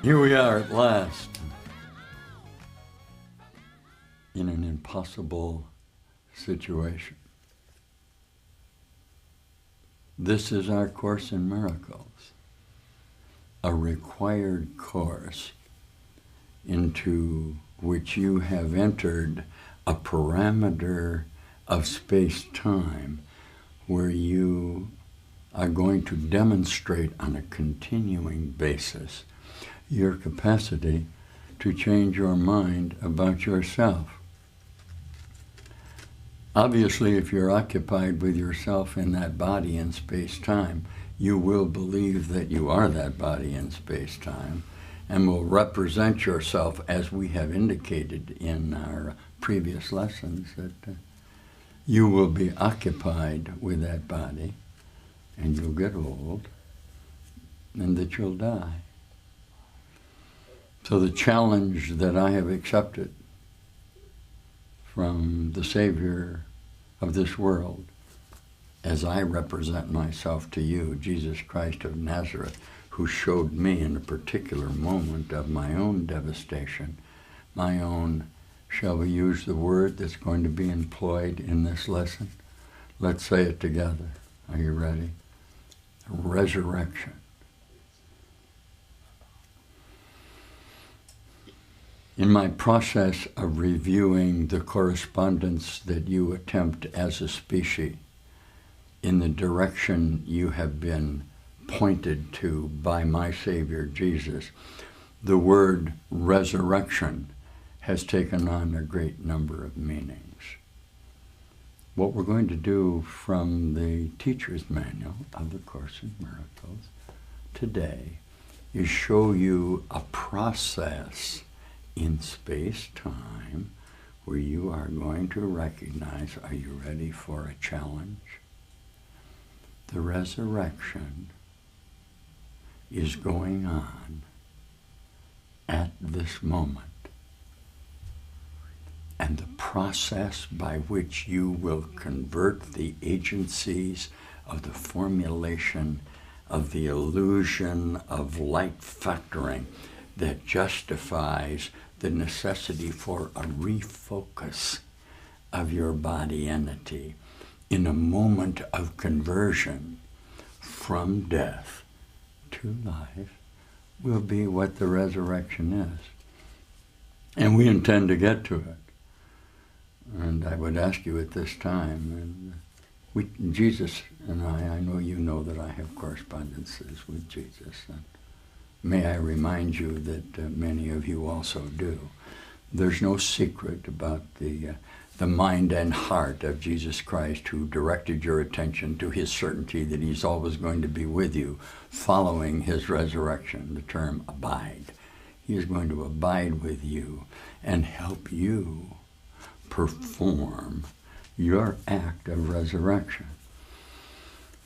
Here we are at last in an impossible situation. This is our Course in Miracles, a required course into which you have entered a parameter of space-time where you are going to demonstrate on a continuing basis your capacity to change your mind about yourself. Obviously, if you're occupied with yourself in that body in space-time, you will believe that you are that body in space-time and will represent yourself, as we have indicated in our previous lessons, that you will be occupied with that body and you'll get old and that you'll die. So the challenge that I have accepted from the Savior of this world, as I represent myself to you, Jesus Christ of Nazareth, who showed me in a particular moment of my own devastation, my own, shall we use the word that's going to be employed in this lesson? Let's say it together. Are you ready? Resurrection. In my process of reviewing the correspondence that you attempt as a species in the direction you have been pointed to by my Savior Jesus, the word resurrection has taken on a great number of meanings. What we're going to do from the Teacher's Manual of the Course in Miracles today is show you a process in space-time where you are going to recognize, are you ready for a challenge? The resurrection is going on at this moment. And the process by which you will convert the agencies of the formulation of the illusion of light factoring that justifies the necessity for a refocus of your body entity in a moment of conversion from death to life will be what the resurrection is. And we intend to get to it. And I would ask you at this time, and Jesus and I know you know that I have correspondences with Jesus, and may I remind you that many of you also do. There's no secret about the mind and heart of Jesus Christ, who directed your attention to his certainty that he's always going to be with you following his resurrection, the term abide. He is going to abide with you and help you perform your act of resurrection.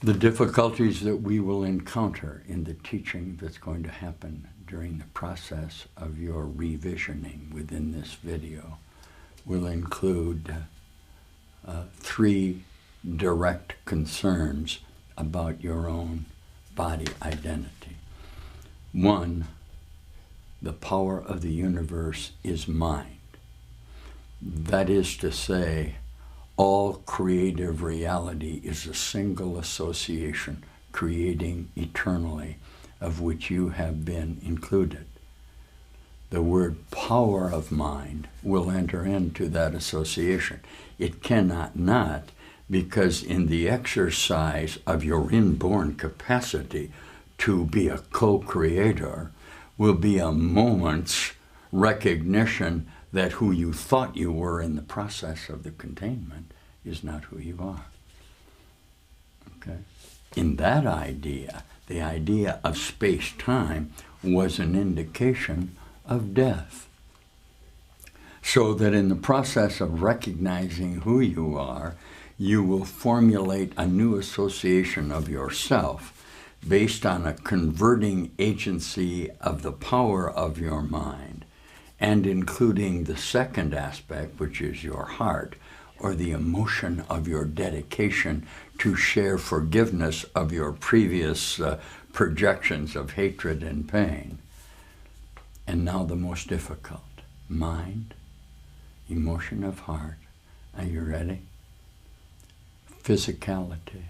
The difficulties that we will encounter in the teaching that's going to happen during the process of your revisioning within this video will include three direct concerns about your own body identity. One, the power of the universe is mind. That is to say, all creative reality is a single association creating eternally, of which you have been included. The word power of mind will enter into that association. It cannot not, because in the exercise of your inborn capacity to be a co-creator will be a moment's recognition that who you thought you were in the process of the containment is not who you are. Okay? In that idea, the idea of space-time was an indication of death. So that in the process of recognizing who you are, you will formulate a new association of yourself based on a converting agency of the power of your mind, and including the second aspect, which is your heart, or the emotion of your dedication to share forgiveness of your previous projections of hatred and pain. And now the most difficult. Mind, emotion of heart. Are you ready? Physicality.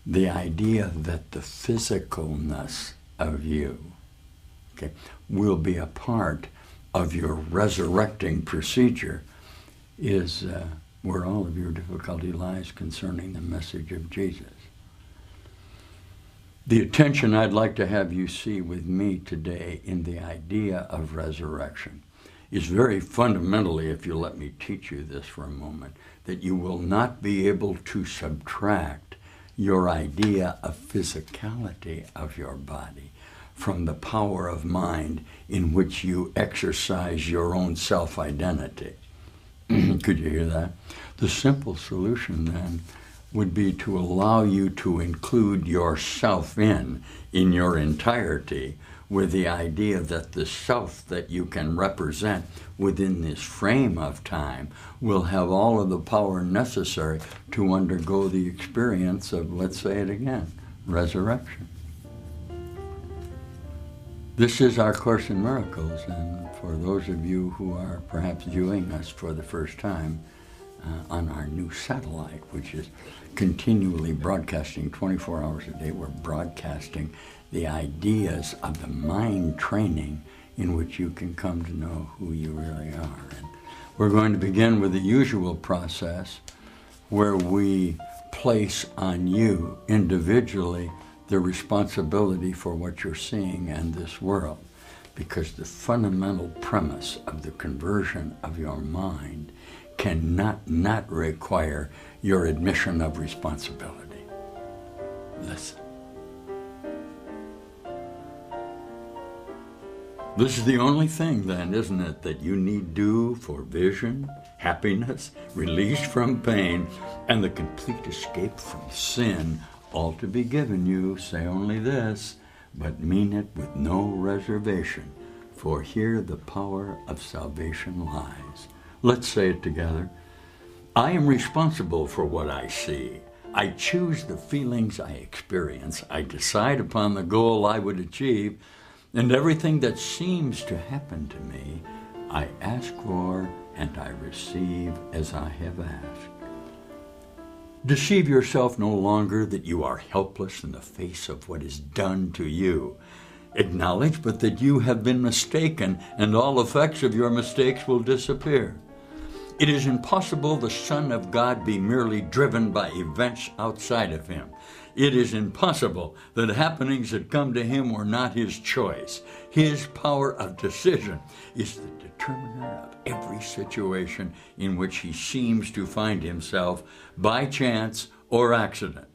The idea that the physicalness of you, okay, will be a part of your resurrecting procedure is where all of your difficulty lies concerning the message of Jesus. The attention I'd like to have you see with me today in the idea of resurrection is very fundamentally, if you'll let me teach you this for a moment, that you will not be able to subtract your idea of physicality of your body from the power of mind in which you exercise your own self-identity. Could you hear that? The simple solution then would be to allow you to include yourself in your entirety, with the idea that the self that you can represent within this frame of time will have all of the power necessary to undergo the experience of, let's say it again, resurrection. This is our Course in Miracles, and for those of you who are perhaps viewing us for the first time on our new satellite, which is continually broadcasting 24 hours a day, we're broadcasting the ideas of the mind training in which you can come to know who you really are. And we're going to begin with the usual process where we place on you individually the responsibility for what you're seeing in this world, because the fundamental premise of the conversion of your mind cannot not require your admission of responsibility. Listen. This is the only thing then, isn't it, that you need do for vision, happiness, release from pain, and the complete escape from sin, all to be given you. Say only this, but mean it with no reservation, for here the power of salvation lies. Let's say it together. I am responsible for what I see. I choose the feelings I experience. I decide upon the goal I would achieve, and everything that seems to happen to me, I ask for and I receive as I have asked. Deceive yourself no longer that you are helpless in the face of what is done to you. Acknowledge but that you have been mistaken, and all effects of your mistakes will disappear. It is impossible the Son of God be merely driven by events outside of him. It is impossible that happenings that come to him were not his choice. His power of decision is the determiner of every situation in which he seems to find himself by chance or accident.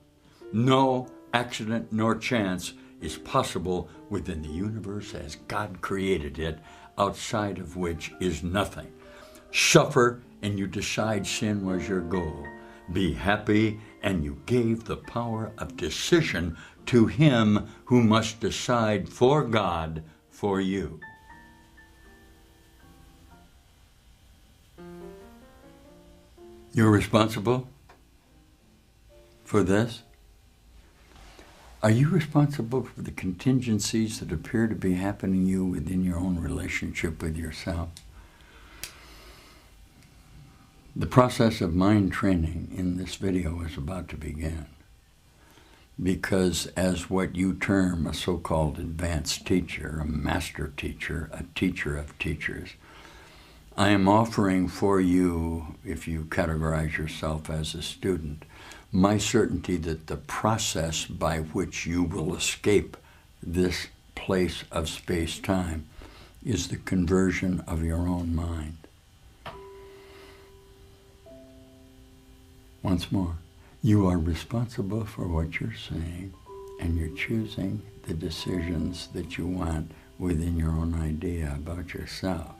No accident nor chance is possible within the universe as God created it, outside of which is nothing. Suffer and you decide sin was your goal. Be happy and you gave the power of decision to him who must decide for God for you. You're responsible for this? Are you responsible for the contingencies that appear to be happening to you within your own relationship with yourself? The process of mind training in this video is about to begin, because as what you term a so-called advanced teacher, a master teacher, a teacher of teachers, I am offering for you, if you categorize yourself as a student, my certainty that the process by which you will escape this place of space-time is the conversion of your own mind. Once more, you are responsible for what you're saying, and you're choosing the decisions that you want within your own idea about yourself.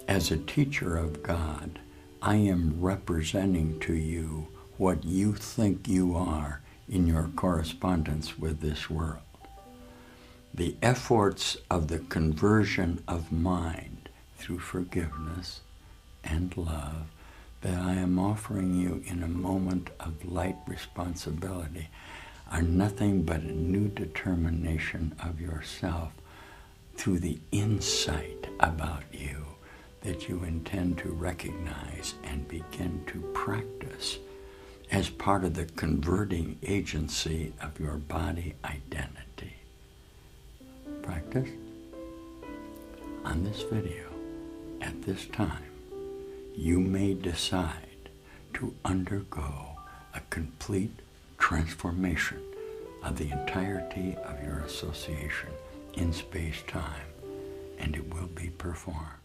As a teacher of God, I am representing to you what you think you are in your correspondence with this world. The efforts of the conversion of mind through forgiveness and love that I am offering you in a moment of light responsibility, are nothing but a new determination of yourself through the insight about you that you intend to recognize and begin to practice as part of the converting agency of your body identity. Practice. On this video, at this time, you may decide to undergo a complete transformation of the entirety of your association in space-time, and it will be performed.